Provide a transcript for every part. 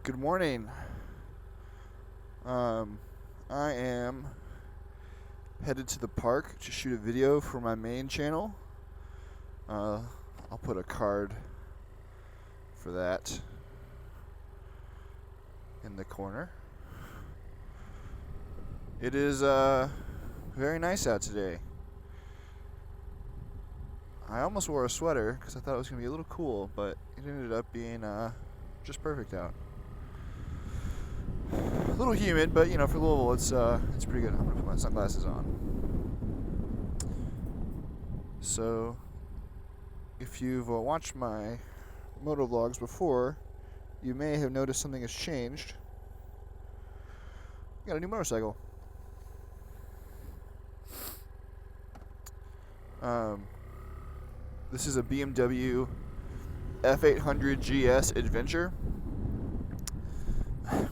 Good morning. I am headed to the park to shoot a video for my main channel. I'll put a card for that in the corner. It is very nice out today. I almost wore a sweater because I thought it was going to be a little cool, but it ended up being just perfect out. A little humid, but for Louisville, it's pretty good. I'm gonna put my sunglasses on. So, if you've watched my moto vlogs before, you may have noticed something has changed. Got a new motorcycle. This is a BMW F800 GS Adventure,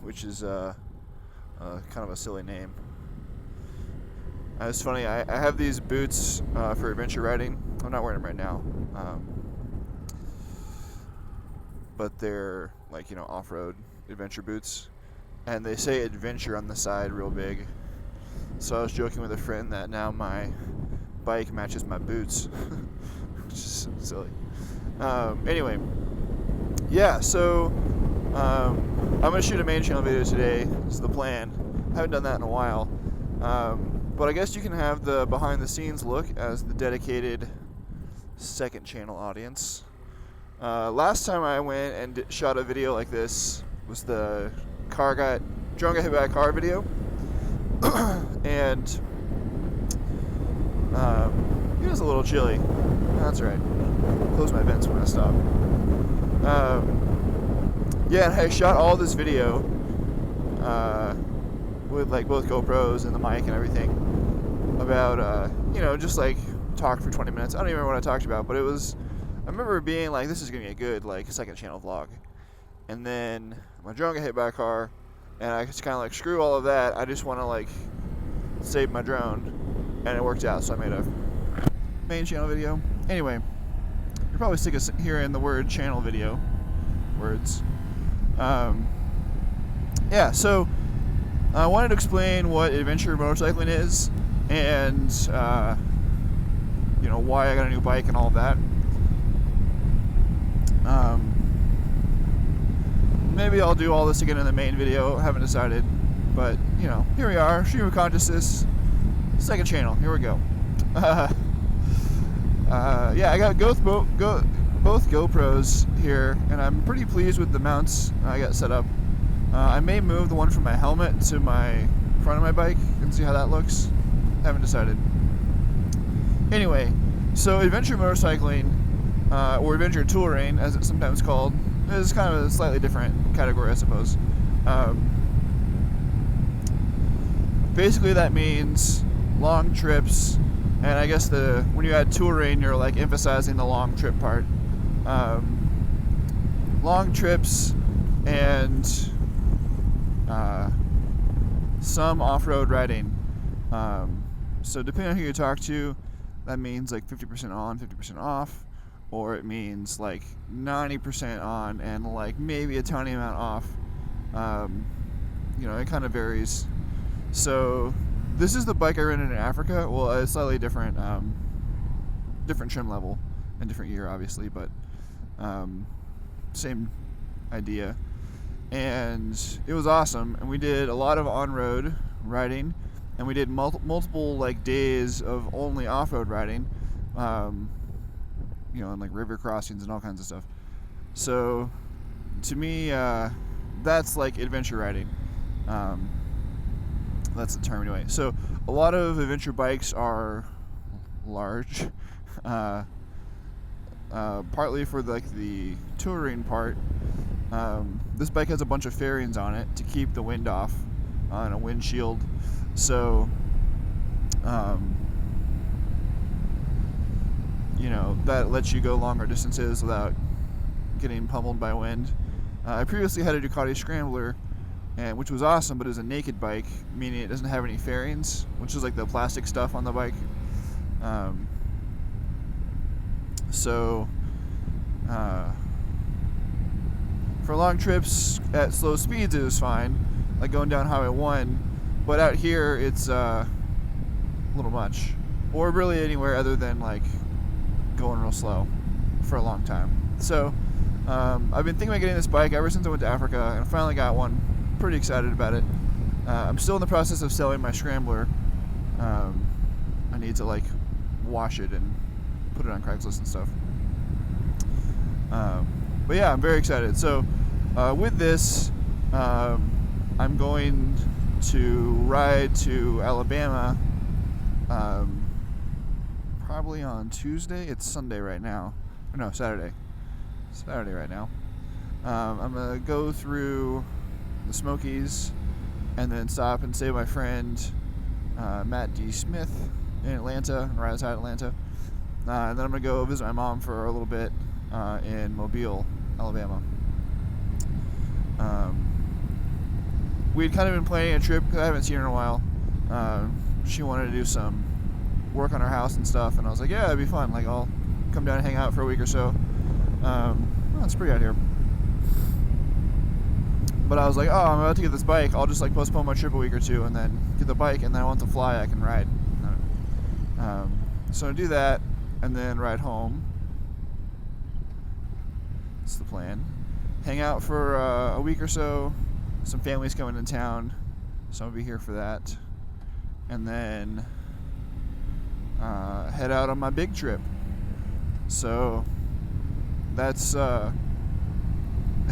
which is kind of a silly name. It's funny, I have these boots for adventure riding. I'm not wearing them right now, but they're like off-road adventure boots, and they say adventure on the side real big. So I was joking with a friend that now my bike matches my boots, which is silly. Anyway, yeah, so I'm going to shoot a main channel video today. This is the plan. I haven't done that in a while. But I guess you can have the behind the scenes look as the dedicated second channel audience. Last time I went and shot a video like this was the drone got hit by a car video. And it was a little chilly. That's right. Close my vents when I stop. Yeah, and I shot all this video with like both GoPros and the mic and everything about just like talk for 20 minutes. I don't even remember what I talked about, but I remember being like, this is gonna be a good like second channel vlog. And then my drone got hit by a car, and I just kind of like, screw all of that. I just want to like save my drone, and it worked out. So I made a main channel video. Anyway, you're probably sick of hearing the word channel video words. Yeah, so I wanted to explain what adventure motorcycling is, and why I got a new bike and all of that. Maybe I'll do all this again in the main video. I haven't decided, but here we are, Stream of Consciousness, second channel. Here we go. Yeah, I got both GoPros here, and I'm pretty pleased with the mounts I got set up. I may move the one from my helmet to my front of my bike and see how that looks. Haven't decided. Anyway, so adventure motorcycling, or adventure touring, as it's sometimes called, is kind of a slightly different category, I suppose. Basically, that means long trips, and I guess when you add touring, you're like emphasizing the long trip part. Long trips and some off-road riding. So depending on who you talk to, that means like 50% on, 50% off, or it means like 90% on and like maybe a tiny amount off. It kind of varies. So this is the bike I rented in Africa. Well, it's slightly different, different trim level and different year, obviously, but same idea. And it was awesome, and we did a lot of on-road riding, and we did multiple like days of only off-road riding, and like river crossings and all kinds of stuff. So to me, that's like adventure riding. That's the term anyway. So a lot of adventure bikes are large, partly for like the touring part. This bike has a bunch of fairings on it to keep the wind off on a windshield. So, that lets you go longer distances without getting pummeled by wind. I previously had a Ducati Scrambler, which was awesome, but it was a naked bike, meaning it doesn't have any fairings, which is like the plastic stuff on the bike. For long trips at slow speeds, it was fine, like going down Highway 1. But out here, it's a little much. Or really anywhere other than like going real slow for a long time. So I've been thinking about getting this bike ever since I went to Africa, and I finally got one. Pretty excited about it. I'm still in the process of selling my Scrambler. I need to like wash it and put it on Craigslist and stuff. But yeah, I'm very excited. So with this, I'm going to ride to Alabama probably on Tuesday. It's Sunday right now. Or no, Saturday. Saturday right now. I'm going to go through the Smokies and then stop and stay with my friend Matt D. Smith in Atlanta, right outside Atlanta. And then I'm going to go visit my mom for a little bit in Mobile, Alabama. We'd kind of been planning a trip because I haven't seen her in a while. She wanted to do some work on her house and stuff, and I was like, yeah, it'd be fun. Like, I'll come down and hang out for a week or so. Well, it's pretty out here. But I was like, oh, I'm about to get this bike. I'll just like postpone my trip a week or two and then get the bike, and then I want to fly, I can ride. So I do that and then ride home. That's the plan. Hang out for a week or so. Some family's coming in town, so I'll be here for that. And then head out on my big trip. So that's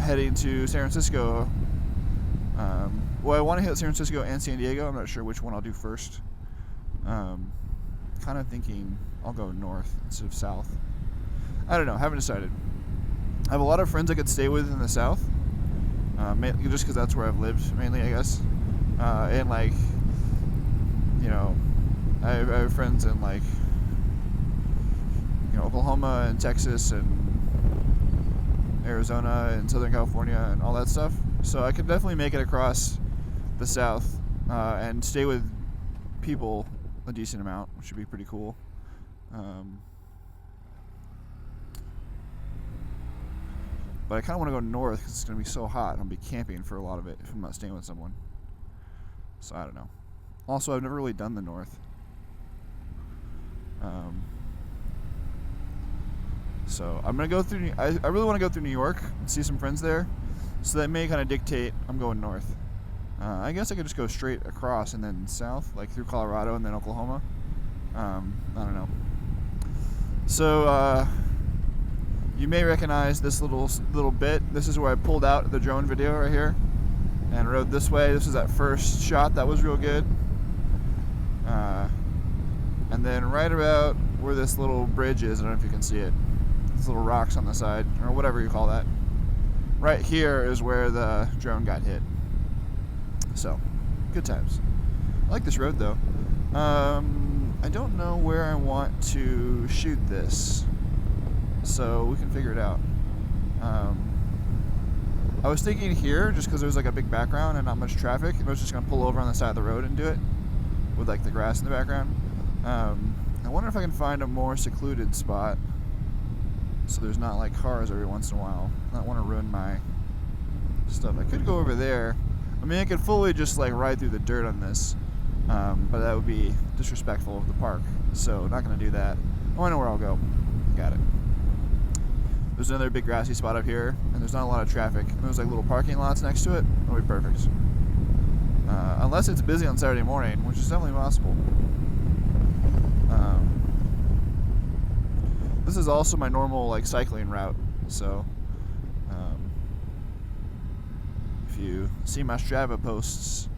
heading to San Francisco. Well, I want to hit San Francisco and San Diego. I'm not sure which one I'll do first. Kind of thinking I'll go north instead of south. I don't know. Haven't decided. I have a lot of friends I could stay with in the south. Just because that's where I've lived mainly, I guess. And like, you know, I have friends in like, you know, Oklahoma and Texas and Arizona and Southern California and all that stuff. So I could definitely make it across the south and stay with people a decent amount, which would be pretty cool. But I kind of want to go north because it's going to be so hot. I'll be camping for a lot of it if I'm not staying with someone. So I don't know. Also, I've never really done the north. So I'm going to go through... I really want to go through New York and see some friends there. So that may kind of dictate I'm going north. I guess I could just go straight across and then south, like through Colorado and then Oklahoma. I don't know. So... you may recognize this little bit. This is where I pulled out the drone video right here and rode this way. This was that first shot that was real good. And then right about where this little bridge is, I don't know if you can see it, these little rocks on the side, or whatever you call that. Right here is where the drone got hit. So, good times. I like this road though. I don't know where I want to shoot this, so we can figure it out. I was thinking here, just because there's like a big background and not much traffic, I was just going to pull over on the side of the road and do it, with like the grass in the background. I wonder if I can find a more secluded spot, so there's not like cars every once in a while. I don't want to ruin my stuff. I could go over there. I mean, I could fully just like ride through the dirt on this, but that would be disrespectful of the park, so not going to do that. Oh, I know where I'll go. Got it. There's another big grassy spot up here, and there's not a lot of traffic. There's like little parking lots next to it. It'll be perfect. Unless it's busy on Saturday morning, which is definitely possible. This is also my normal like cycling route, so if you see my Strava posts,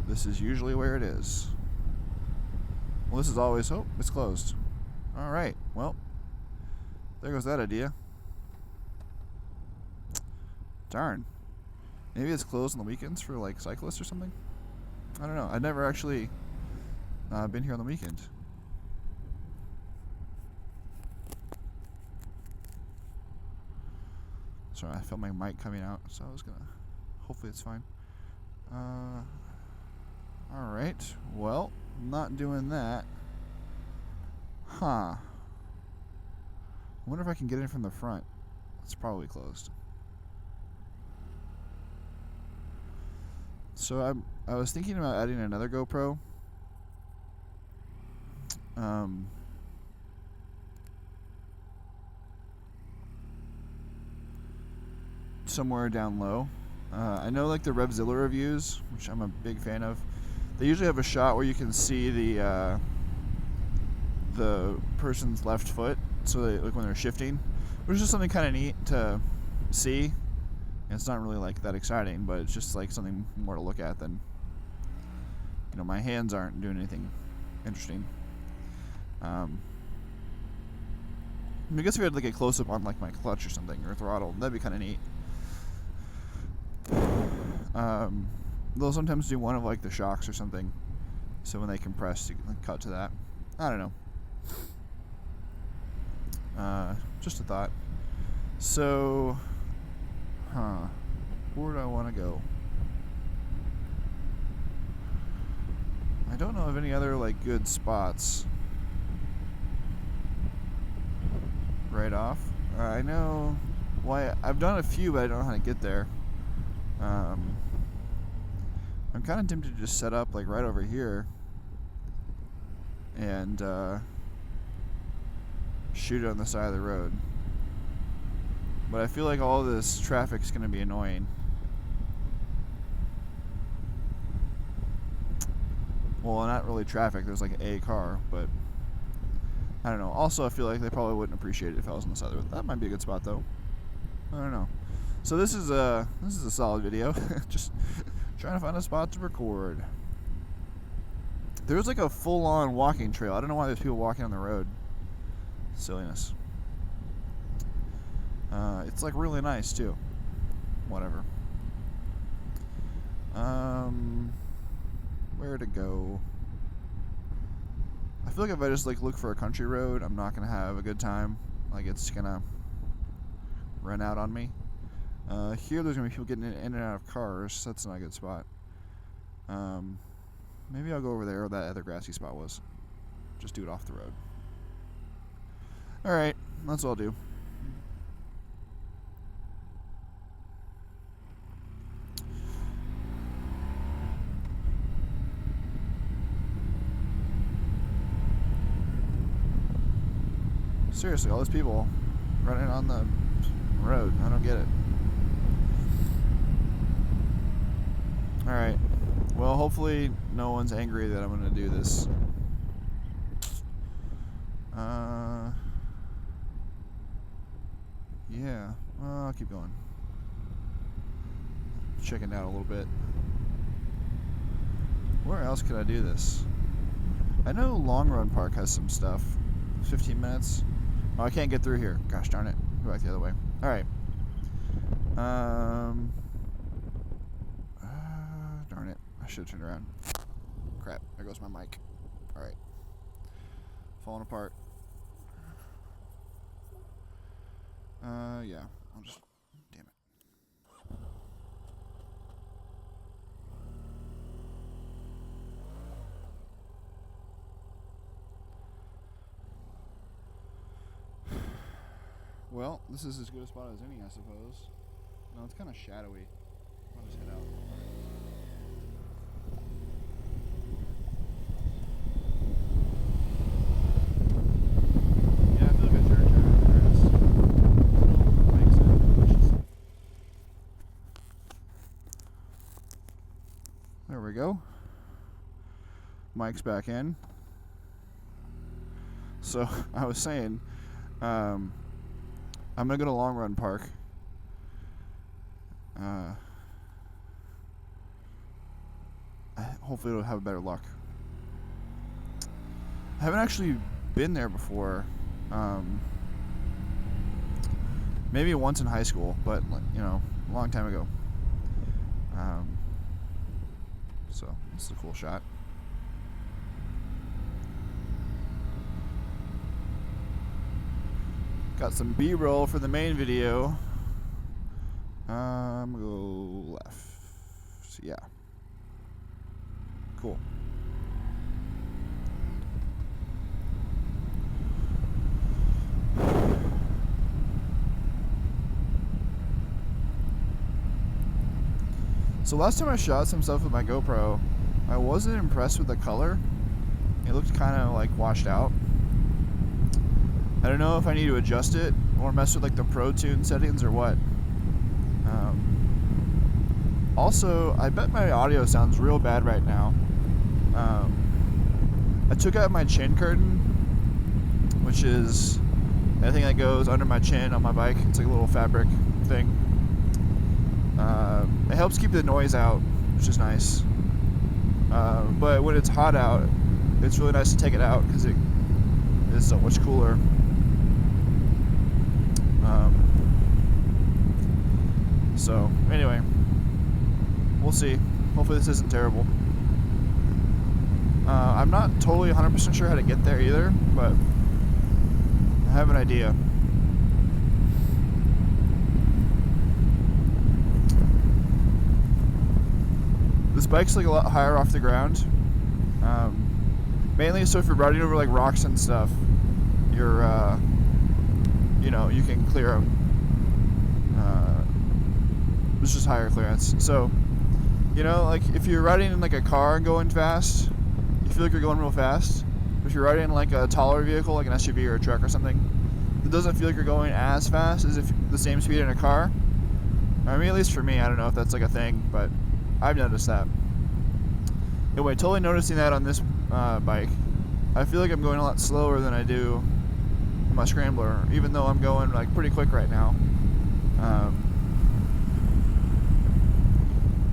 this is usually where it is. Well, this is always... Oh, it's closed. Alright, well, there goes that idea. Darn. Maybe it's closed on the weekends for like cyclists or something? I don't know. I've never actually been here on the weekend. Sorry, I felt my mic coming out, so I was gonna... Hopefully it's fine. Alright. Well, not doing that. Huh. I wonder if I can get in from the front. It's probably closed. So I was thinking about adding another GoPro. Somewhere down low. I know like the Revzilla reviews, which I'm a big fan of. They usually have a shot where you can see the person's left foot, so they like when they're shifting, which is just something kind of neat to see. And it's not really like that exciting, but it's just like something more to look at than, you know, my hands aren't doing anything interesting. I guess if we had like a close up on like my clutch or something or throttle, that'd be kind of neat. They'll sometimes do one of like the shocks or something, so when they compress, you can like, cut to that. I don't know. Just a thought. So, where do I want to go? I don't know of any other like good spots right off. I know why I've done a few, but I don't know how to get there. I'm kind of tempted to just set up like right over here and shoot it on the side of the road. But I feel like all this traffic's going to be annoying. Well, not really traffic. There's like a car, but I don't know. Also, I feel like they probably wouldn't appreciate it if I was on the side of the road. That might be a good spot, though. I don't know. So this is a solid video. Just trying to find a spot to record. There's like a full-on walking trail. I don't know why there's people walking on the road. Silliness. It's like really nice too. Whatever. Where to go? I feel like if I just like look for a country road, I'm not gonna have a good time. Like it's gonna run out on me. Here there's gonna be people getting in and out of cars. That's not a good spot. Maybe I'll go over there where that other grassy spot was. Just do it off the road. Alright, that's what I'll do. Seriously, all these people running on the road. I don't get it. Alright. Well, hopefully no one's angry that I'm going to do this. Yeah. Well, I'll keep going. Checking out a little bit. Where else could I do this? I know Long Run Park has some stuff. 15 minutes. Oh, I can't get through here. Gosh darn it. Go back the other way. Alright. Darn it. I should have turned around. Crap. There goes my mic. Alright. Falling apart. Yeah. I'll just... Damn it. Well, this is as good a spot as any, I suppose. No, it's kind of shadowy. I'll just head out. Yeah, I feel like I turned around the grass. Makes sense. There we go. Mic's back in. So, I was saying, I'm gonna go to Long Run Park. Hopefully it'll have better luck. I haven't actually been there before. Maybe once in high school, but you know, a long time ago. So this is a cool shot. Got some B-roll for the main video. Go left. So, yeah. Cool. So last time I shot some stuff with my GoPro, I wasn't impressed with the color. It looked kind of like washed out. I don't know if I need to adjust it or mess with like the Pro Tune settings or what. Also, I bet my audio sounds real bad right now. I took out my chin curtain, which is anything that goes under my chin on my bike. It's like a little fabric thing. It helps keep the noise out, which is nice. But when it's hot out, it's really nice to take it out because it is so much cooler. So anyway, we'll see. Hopefully this isn't terrible. I'm not totally 100% sure how to get there either, but I have an idea. This bike's like a lot higher off the ground. Mainly so if you're riding over like rocks and stuff, you're, you know, you can clear them. It's just higher clearance. So, you know, like if you're riding in like a car and going fast, you feel like you're going real fast. But if you're riding in like a taller vehicle, like an SUV or a truck or something, it doesn't feel like you're going as fast as if the same speed in a car. I mean, at least for me, I don't know if that's like a thing, but I've noticed that. Anyway, totally noticing that on this bike. I feel like I'm going a lot slower than I do in my Scrambler, even though I'm going like pretty quick right now.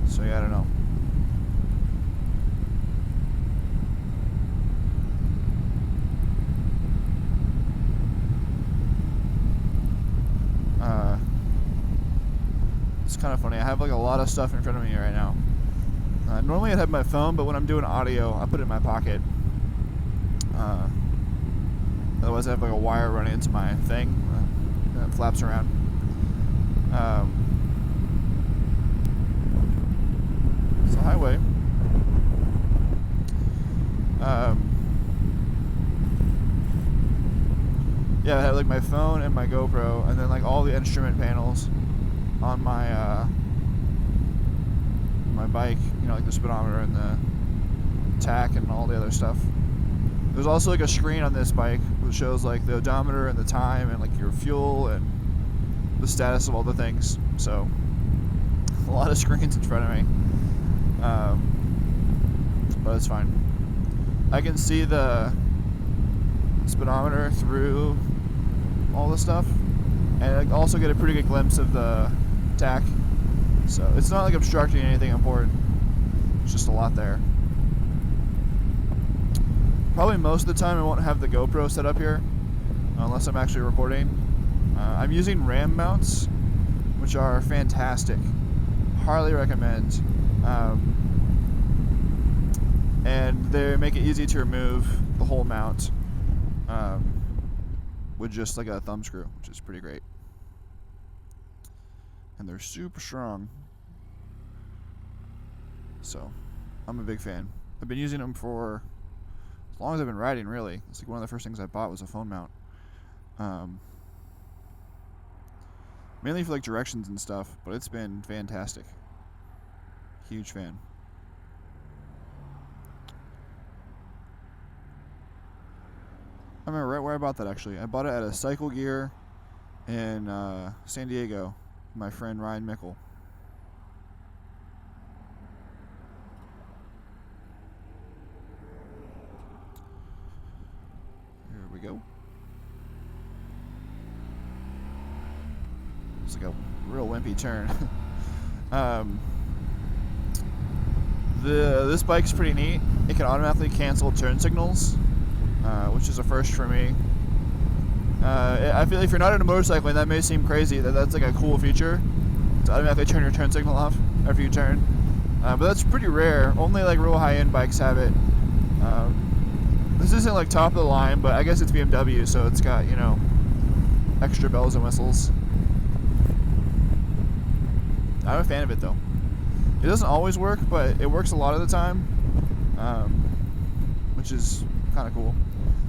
So yeah, I don't know. It's kind of funny. I have like a lot of stuff in front of me right now. Normally I'd have my phone, but when I'm doing audio, I put it in my pocket. Otherwise I have like a wire running into my thing that flaps around. It's a highway. Yeah, I have like my phone and my GoPro, and then like all the instrument panels on my my bike. You know, like the speedometer and the tack and all the other stuff. There's also like a screen on this bike which shows like the odometer and the time and like your fuel and the status of all the things. So a lot of screens in front of me. But it's fine. I can see the speedometer through all the stuff, and I also get a pretty good glimpse of the tack. So it's not like obstructing anything important. It's just a lot there. Probably most of the time I won't have the GoPro set up here unless I'm actually recording. I'm using RAM mounts, which are fantastic. Highly recommend. And they make it easy to remove the whole mount with just like a thumb screw, which is pretty great. And they're super strong. So, I'm a big fan. I've been using them for as long as I've been riding, really. It's like one of the first things I bought was a phone mount. Mainly for like directions and stuff, but it's been fantastic. Huge fan. I remember right where I bought that actually. I bought it at a Cycle Gear in San Diego. My friend Ryan Mickle. Here we go. It's like a real wimpy turn. This bike's pretty neat. It can automatically cancel turn signals, which is a first for me. I feel if you're not into motorcycling, that may seem crazy. That's like a cool feature to automatically turn your turn signal off after you turn. But that's pretty rare. Only like real high-end bikes have it. This isn't like top of the line, but I guess it's BMW, so it's got, you know, extra bells and whistles. I'm a fan of it though. It doesn't always work, but it works a lot of the time, which is kind of cool.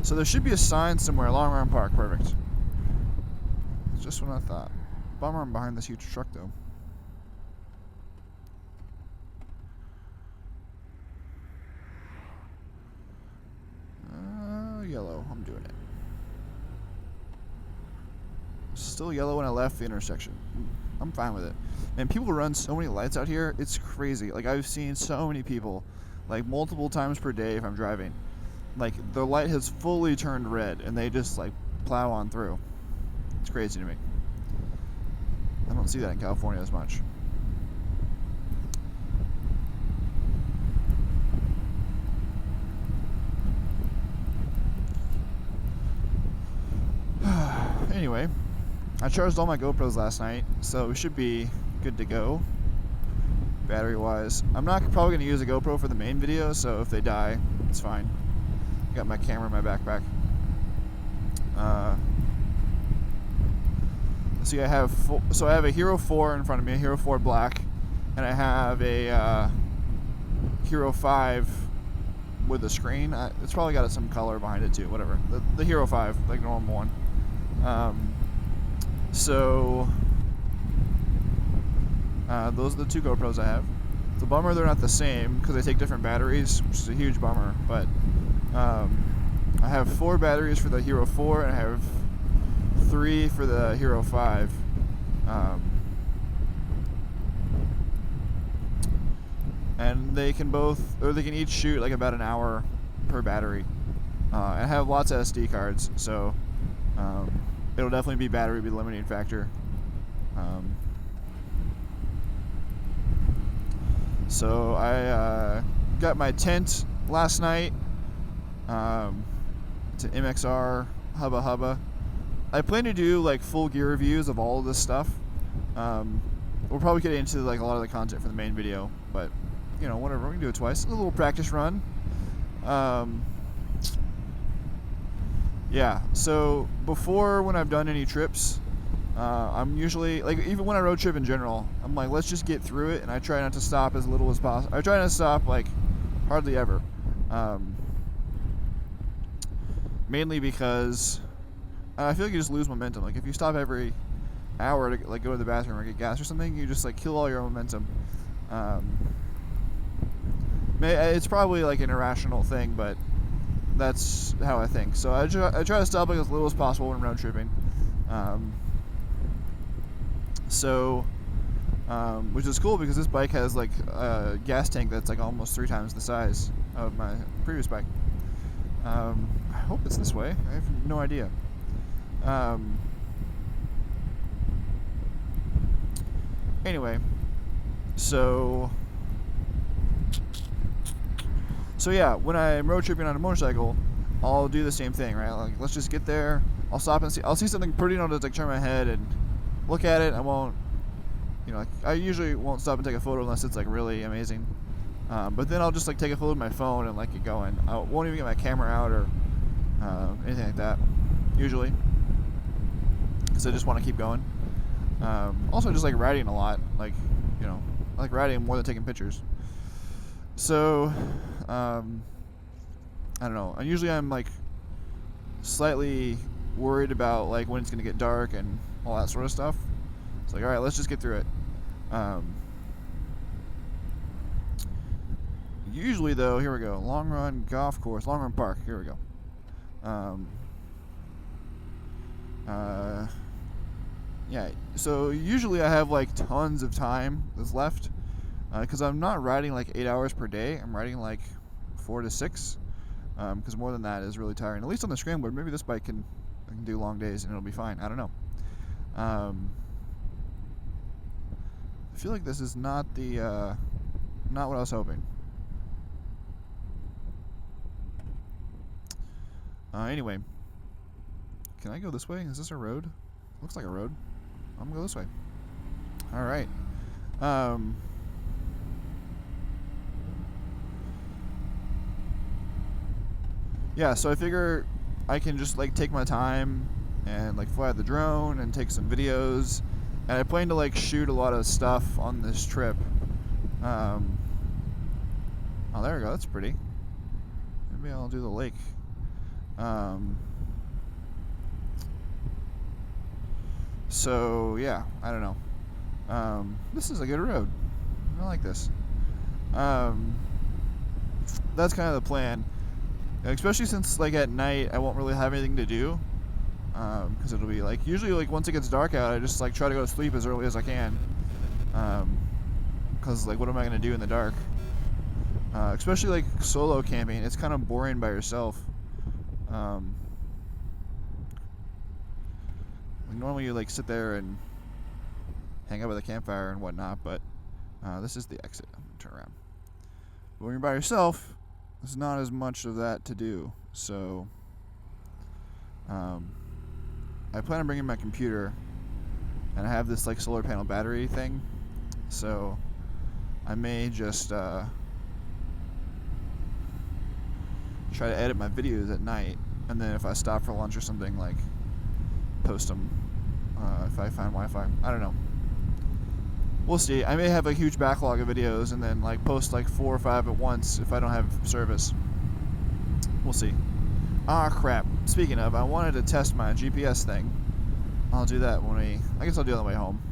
So there should be a sign somewhere, Long Arm Park, perfect. It's just what I thought. Bummer I'm behind this huge truck though. yellow. I'm doing it. Still yellow when I left the intersection. I'm fine with it. Man, people run so many lights out here. It's crazy. Like, I've seen so many people, like, multiple times per day if I'm driving. Like, the light has fully turned red, and they just, like, plow on through. It's crazy to me. I don't see that in California as much. Anyway, I charged all my GoPros last night, so we should be good to go, battery-wise. I'm not probably going to use a GoPro for the main video, so if they die, it's fine. Got my camera in my backpack. See, I have a Hero 4 in front of me, a Hero 4 Black, and I have a Hero 5 with a screen. It's probably got some color behind it too, whatever. The Hero 5, like normal one. Those are the two GoPros I have. It's a bummer they're not the same because they take different batteries, which is a huge bummer. But I have 4 batteries for the Hero 4 and I have 3 for the Hero 5. And they can each shoot like about an hour per battery. And I have lots of SD cards, so it'll definitely be battery be the limiting factor. So I got my tent last night. It's an MXR Hubba Hubba. I plan to do like full gear reviews of all of this stuff. We'll probably get into like a lot of the content for the main video, but you know, whatever, we can do it twice. A little practice run. Yeah, so before, when I've done any trips, I'm usually, like, even when I road trip in general, I'm like, let's just get through it, and I try not to stop as little as possible. I try not to stop, like, hardly ever. Mainly because I feel like you just lose momentum. Like, if you stop every hour to, like, go to the bathroom or get gas or something, you just, like, kill all your momentum. It's probably, like, an irrational thing, but that's how I think. So I try to stop like as little as possible when road tripping. Which is cool because this bike has like a gas tank that's like almost 3 times the size of my previous bike. I hope it's this way. I have no idea. Anyway, so yeah, when I'm road tripping on a motorcycle, I'll do the same thing, right? Like, let's just get there. I'll stop and see. I'll see something pretty, and I'll just like turn my head and look at it. I won't, you know, like, I usually won't stop and take a photo unless it's like really amazing. But then I'll just like take a photo with my phone and like get going. I won't even get my camera out or anything like that, usually, because I just want to keep going. Also, just like riding a lot. Like, you know, I like riding more than taking pictures. So, I don't know. Usually I'm like slightly worried about like when it's gonna get dark and all that sort of stuff. It's like, all right, let's just get through it. Usually though, here we go. Long Run Golf Course, Long Run Park. Here we go. Yeah. So usually I have like tons of time that's left. Because I'm not riding like 8 hours per day. I'm riding like 4 to 6. Because more than that is really tiring. At least on the scrambler. Maybe this bike can do long days and it'll be fine. I don't know. I feel like this is not the not what I was hoping. Anyway, can I go this way? Is this a road? Looks like a road. I'm gonna go this way. All right. Yeah, so I figure I can just like take my time and like fly the drone and take some videos, and I plan to like shoot a lot of stuff on this trip. Oh, there we go. That's pretty. Maybe I'll do the lake. So yeah, I don't know. This is a good road. I like this. That's kind of the plan. especially since like at night I won't really have anything to do, because it'll be like usually like once it gets dark out, I just like try to go to sleep as early as I can, because like what am I gonna do in the dark? Especially like solo camping, it's kind of boring by yourself. Like normally you like sit there and hang out with a campfire and whatnot, but this is the exit. I'm gonna turn around. But when you're by yourself, there's not as much of that to do. So I plan on bringing my computer, and I have this like solar panel battery thing, so I may just try to edit my videos at night, and then if I stop for lunch or something, like post them if I find Wi-Fi. I don't know. We'll see. I may have a huge backlog of videos and then like post like 4 or 5 at once if I don't have service. We'll see. Ah, crap. Speaking of, I wanted to test my GPS thing. I'll do that I guess I'll do it on the way home.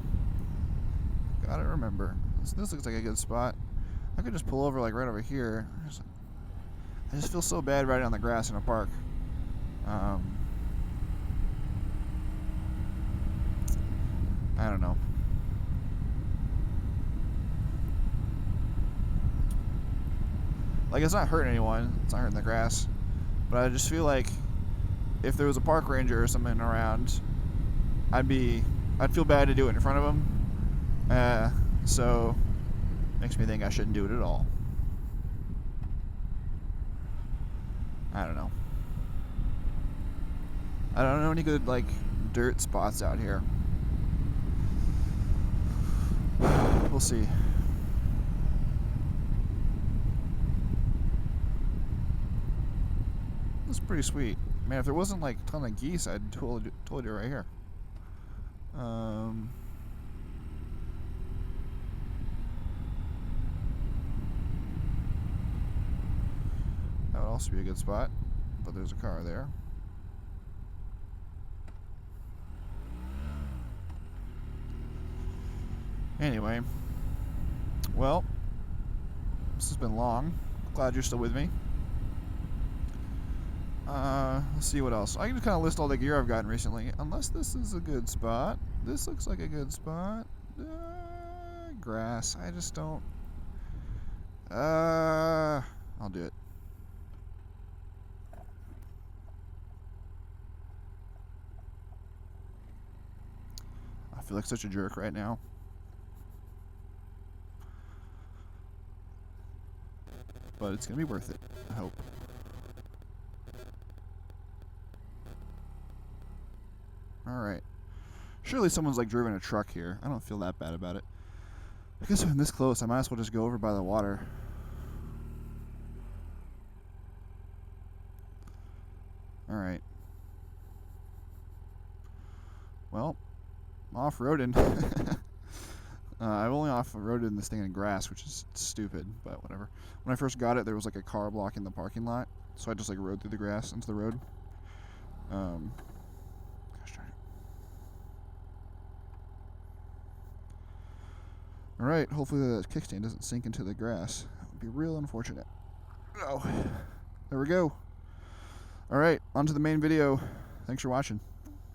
Gotta remember. This looks like a good spot. I could just pull over like right over here. I just feel so bad riding on the grass in a park. I don't know. Like, it's not hurting anyone. It's not hurting the grass. But I just feel like if there was a park ranger or something around, I'd feel bad to do it in front of him. So makes me think I shouldn't do it at all. I don't know. I don't know any good like dirt spots out here. We'll see. That's pretty sweet. Man, if there wasn't like a ton of geese, I'd told you right here. That would also be a good spot, but there's a car there. Anyway, well, this has been long. Glad you're still with me. Let's see what else. I can just kind of list all the gear I've gotten recently. Unless this is a good spot. This looks like a good spot. Grass. I just don't. I'll do it. I feel like such a jerk right now. But it's gonna be worth it, I hope. Alright. Surely someone's like driven a truck here. I don't feel that bad about it. I guess I'm this close, I might as well just go over by the water. Alright. Well, I'm off-roading. I've only off-roaded this thing in grass, which is stupid, but whatever. When I first got it, there was like a car blocking the parking lot, so I just like rode through the grass into the road. Gosh darn it. Alright, hopefully the kickstand doesn't sink into the grass. That would be real unfortunate. Oh, there we go. Alright, on to the main video. Thanks for watching.